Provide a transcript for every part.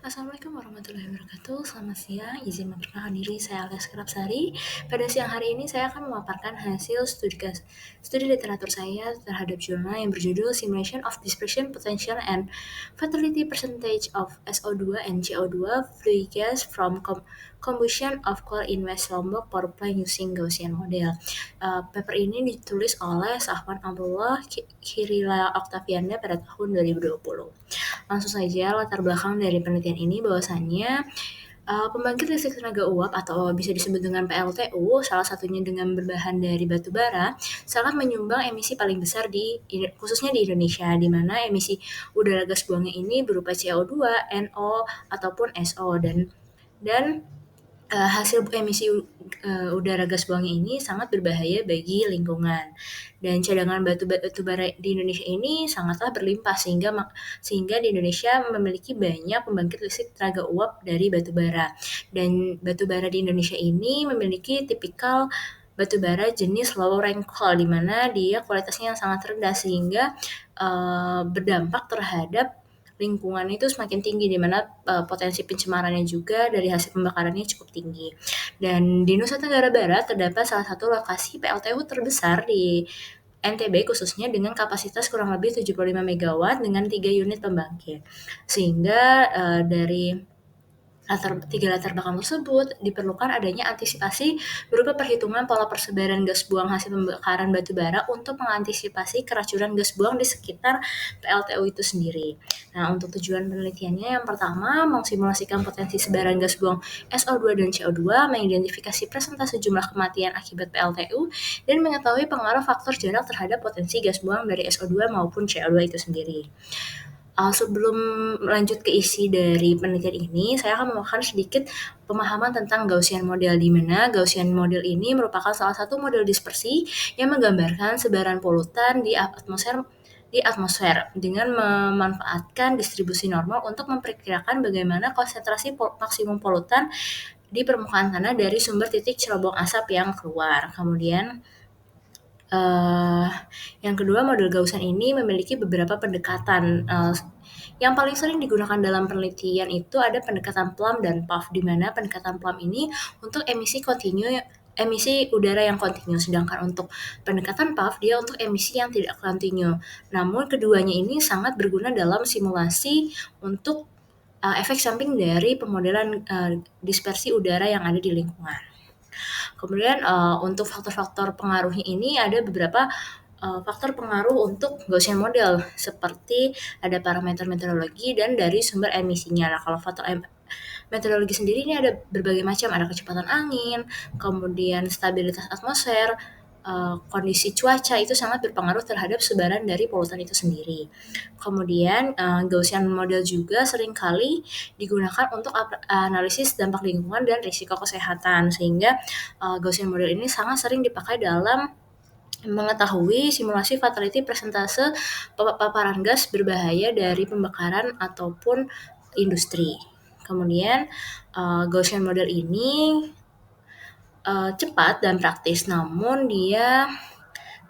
Assalamualaikum warahmatullahi wabarakatuh. Selamat siang, izin memperkenalkan diri, saya Alias Kerapsari. Pada siang hari ini saya akan memaparkan hasil studi literatur saya terhadap jurnal yang berjudul Simulation of Dispersion Potential and Fatality Percentage of SO2 and CO2 Flue Gas from Combustion of Coal in West Lombok Power Plant Using Gaussian Model. Paper ini ditulis oleh Sahwan Abdullah Kirila Oktavianda pada tahun 2020. Langsung saja latar belakang dari penelitian ini bahwasannya pembangkit listrik tenaga uap atau bisa disebut dengan PLTU, salah satunya dengan berbahan dari batu bara, sangat menyumbang emisi paling besar khususnya di Indonesia, di mana emisi udara gas buangnya ini berupa CO2, NO ataupun SO dan hasil emisi udara gas buangnya ini sangat berbahaya bagi lingkungan. Dan cadangan batu bara di Indonesia ini sangatlah berlimpah sehingga di Indonesia memiliki banyak pembangkit listrik tenaga uap dari batu bara. Dan batu bara di Indonesia ini memiliki tipikal batu bara jenis low rank coal, di mana dia kualitasnya yang sangat rendah sehingga berdampak terhadap lingkungan itu semakin tinggi, di mana potensi pencemarannya juga dari hasil pembakarannya cukup tinggi. Dan di Nusa Tenggara Barat terdapat salah satu lokasi PLTU terbesar di NTB khususnya dengan kapasitas kurang lebih 75 MW dengan 3 unit pembangkit. Sehingga dari tiga latar belakang tersebut diperlukan adanya antisipasi berupa perhitungan pola persebaran gas buang hasil pembakaran batu bara untuk mengantisipasi keracunan gas buang di sekitar PLTU itu sendiri. Nah, untuk tujuan penelitiannya yang pertama mengsimulasikan potensi sebaran gas buang SO2 dan CO2, mengidentifikasi persentase jumlah kematian akibat PLTU, dan mengetahui pengaruh faktor jarak terhadap potensi gas buang dari SO2 maupun CO2 itu sendiri. Sebelum lanjut ke isi dari penelitian ini, saya akan memaparkan sedikit pemahaman tentang Gaussian model, di mana Gaussian model ini merupakan salah satu model dispersi yang menggambarkan sebaran polutan di atmosfer dengan memanfaatkan distribusi normal untuk memperkirakan bagaimana konsentrasi maksimum polutan di permukaan tanah dari sumber titik cerobong asap yang keluar. Kemudian yang kedua, model Gaussian ini memiliki beberapa pendekatan. Yang paling sering digunakan dalam penelitian itu ada pendekatan Plum dan Puff, di mana pendekatan Plum ini untuk emisi udara yang kontinu, sedangkan untuk pendekatan Puff dia untuk emisi yang tidak kontinu. Namun keduanya ini sangat berguna dalam simulasi untuk efek samping dari pemodelan dispersi udara yang ada di lingkungan. Kemudian untuk faktor-faktor pengaruhnya ini ada beberapa faktor pengaruh untuk Gaussian model, seperti ada parameter meteorologi dan dari sumber emisinya. Nah, kalau faktor meteorologi sendiri ini ada berbagai macam, ada kecepatan angin, kemudian stabilitas atmosfer, kondisi cuaca itu sangat berpengaruh terhadap sebaran dari polutan itu sendiri. Kemudian Gaussian model juga seringkali digunakan untuk analisis dampak lingkungan dan risiko kesehatan, sehingga Gaussian model ini sangat sering dipakai dalam mengetahui simulasi fatality persentase paparan gas berbahaya dari pembakaran ataupun industri. Kemudian Gaussian model ini cepat dan praktis, namun dia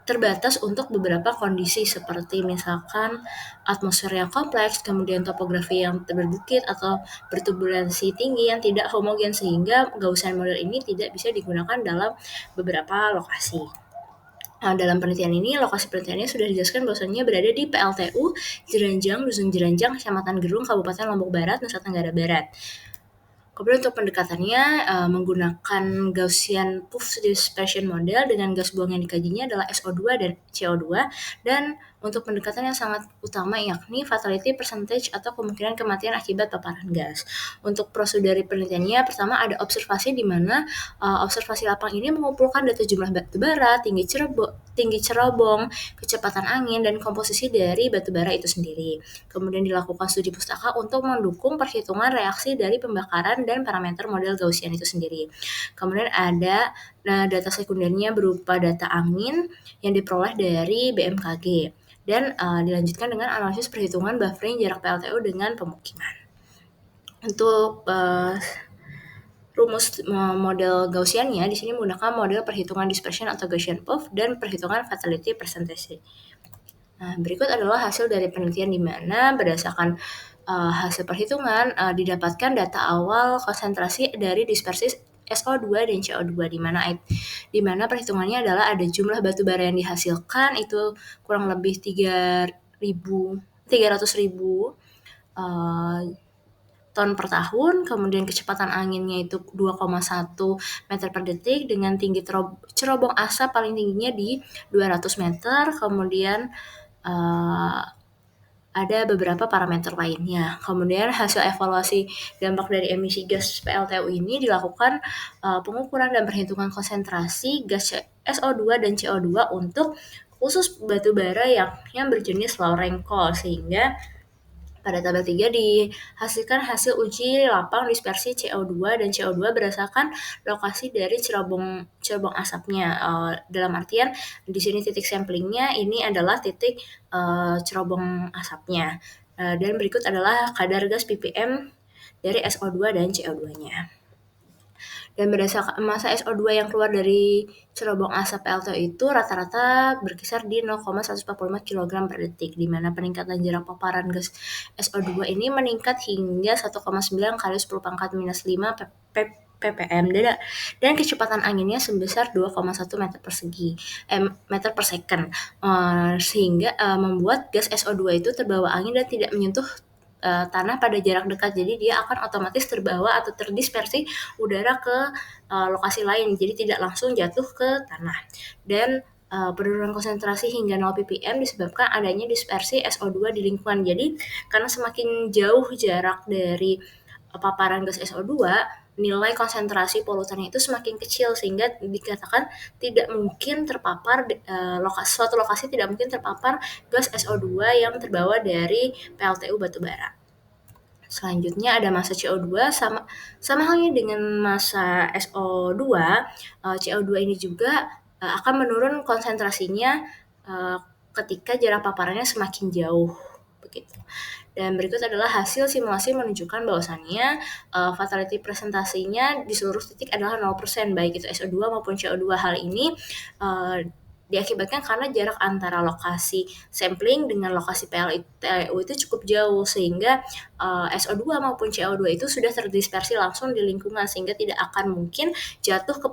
terbatas untuk beberapa kondisi seperti misalkan atmosfer yang kompleks, kemudian topografi yang berbukit atau berturbulensi tinggi yang tidak homogen, sehingga Gaussian model ini tidak bisa digunakan dalam beberapa lokasi. Nah, dalam penelitian ini, lokasi penelitiannya sudah dijelaskan bahwasannya berada di PLTU Jeranjang, Dusun Jeranjang, Kecamatan Gerung, Kabupaten Lombok Barat, Nusa Tenggara Barat. Kemudian untuk pendekatannya menggunakan Gaussian Puff Dispersion Model dengan gas buang yang dikajinya adalah SO2 dan CO2, dan untuk pendekatan yang sangat utama yakni fatality percentage atau kemungkinan kematian akibat paparan gas. Untuk prosedur dari penelitiannya, pertama ada observasi, di mana observasi lapang ini mengumpulkan data jumlah batu bara, tinggi cerobong, kecepatan angin, dan komposisi dari batu bara itu sendiri. Kemudian dilakukan studi pustaka untuk mendukung perhitungan reaksi dari pembakaran dan parameter model Gaussian itu sendiri. Kemudian ada data sekundernya berupa data angin yang diperoleh dari BMKG, dan dilanjutkan dengan analisis perhitungan buffering jarak PLTU dengan pemukiman. Untuk rumus model Gaussiannya di sini menggunakan model perhitungan dispersion atau Gaussian Puff dan perhitungan fatality percentage. Nah, berikut adalah hasil dari penelitian, di mana berdasarkan Hasil perhitungan didapatkan data awal konsentrasi dari dispersi SO2 dan CO2 di mana perhitungannya adalah ada jumlah batu bara yang dihasilkan itu kurang lebih 300.000 ton per tahun, kemudian kecepatan anginnya itu 2,1 meter per detik dengan tinggi cerobong asap paling tingginya di 200 meter, kemudian ada beberapa parameter lainnya. Kemudian hasil evaluasi dampak dari emisi gas PLTU ini dilakukan pengukuran dan perhitungan konsentrasi gas SO2 dan CO2 untuk khusus batu bara yang berjenis low rank coal, sehingga pada tabel 3 dihasilkan hasil uji lapang dispersi CO2 dan CO2 berdasarkan lokasi dari cerobong asapnya. Dalam artian di sini titik samplingnya ini adalah titik cerobong asapnya. Dan berikut adalah kadar gas ppm dari SO2 dan CO2-nya. Dan berdasarkan massa SO2 yang keluar dari cerobong asap PLTU itu rata-rata berkisar di 0,145 kg per detik, di mana peningkatan jarak paparan gas SO2 ini meningkat hingga 1,9 kali 10 pangkat minus 5 ppm dan kecepatan anginnya sebesar 2,1 meter per second, sehingga membuat gas SO2 itu terbawa angin dan tidak menyentuh tanah pada jarak dekat, jadi dia akan otomatis terbawa atau terdispersi udara ke lokasi lain, jadi tidak langsung jatuh ke tanah. Dan penurunan konsentrasi hingga 0 ppm disebabkan adanya dispersi SO2 di lingkungan. Jadi karena semakin jauh jarak dari paparan gas SO2, nilai konsentrasi polutannya itu semakin kecil, sehingga dikatakan tidak mungkin terpapar suatu lokasi tidak mungkin terpapar gas SO2 yang terbawa dari PLTU batubara. Selanjutnya ada massa CO2, sama halnya dengan massa SO2, CO2 ini juga akan menurun konsentrasinya ketika jarak paparannya semakin jauh, begitu. Dan berikut adalah hasil simulasi menunjukkan bahwasannya fatality presentasinya di seluruh titik adalah 0%, baik itu SO2 maupun CO2. Hal ini diakibatkan karena jarak antara lokasi sampling dengan lokasi PLTU itu cukup jauh, sehingga SO2 maupun CO2 itu sudah terdispersi langsung di lingkungan, sehingga tidak akan mungkin jatuh ke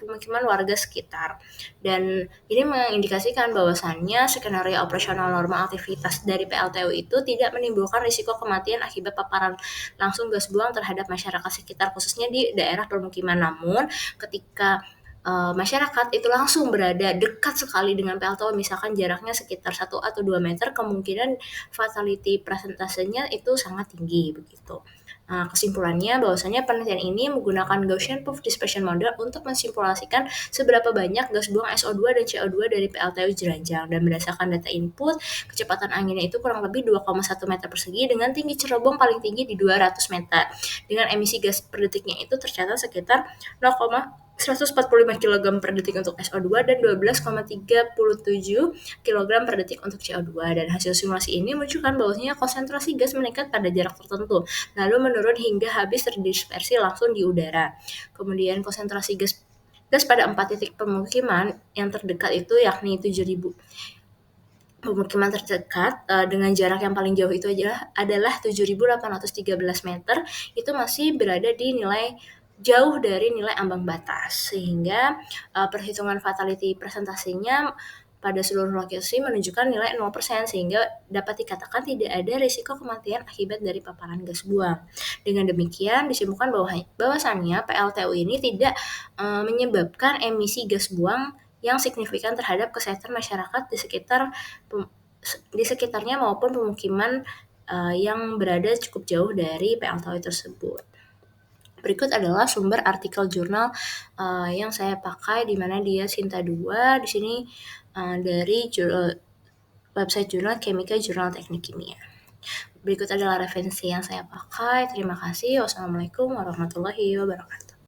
pemukiman warga sekitar. Dan ini mengindikasikan bahwasannya skenario operasional normal aktivitas dari PLTU itu tidak menimbulkan risiko kematian akibat paparan langsung gas buang terhadap masyarakat sekitar, khususnya di daerah permukiman. Namun ketika masyarakat itu langsung berada dekat sekali dengan PLTU, misalkan jaraknya sekitar 1 atau 2 meter, kemungkinan fatality presentasenya itu sangat tinggi, begitu. Kesimpulannya bahwasanya penelitian ini menggunakan Gaussian Proof Dispersion Model untuk mensimulasikan seberapa banyak gas buang SO2 dan CO2 dari PLTU Jeranjang, dan berdasarkan data input, kecepatan anginnya itu kurang lebih 2,1 meter persegi dengan tinggi cerobong paling tinggi di 200 meter. Dengan emisi gas per detiknya itu tercatat sekitar 145 kg per detik untuk SO2 dan 12,37 kg per detik untuk CO2. Dan hasil simulasi ini menunjukkan bahwasanya konsentrasi gas meningkat pada jarak tertentu, lalu menurun hingga habis terdispersi langsung di udara. Kemudian konsentrasi gas pada 4 titik pemukiman yang terdekat itu yakni 7.000 pemukiman terdekat dengan jarak yang paling jauh itu adalah 7.813 meter, itu masih berada di nilai jauh dari nilai ambang batas, sehingga perhitungan fatality presentasinya pada seluruh lokasi menunjukkan nilai 0%, sehingga dapat dikatakan tidak ada risiko kematian akibat dari paparan gas buang. Dengan demikian disimpulkan bahwasannya PLTU ini tidak menyebabkan emisi gas buang yang signifikan terhadap kesehatan masyarakat di sekitarnya maupun pemukiman yang berada cukup jauh dari PLTU tersebut. Berikut adalah sumber artikel jurnal yang saya pakai, di mana dia Sinta 2, di sini dari website jurnal Chemical Jurnal Teknik Kimia. Berikut adalah referensi yang saya pakai. Terima kasih. Wassalamualaikum warahmatullahi wabarakatuh.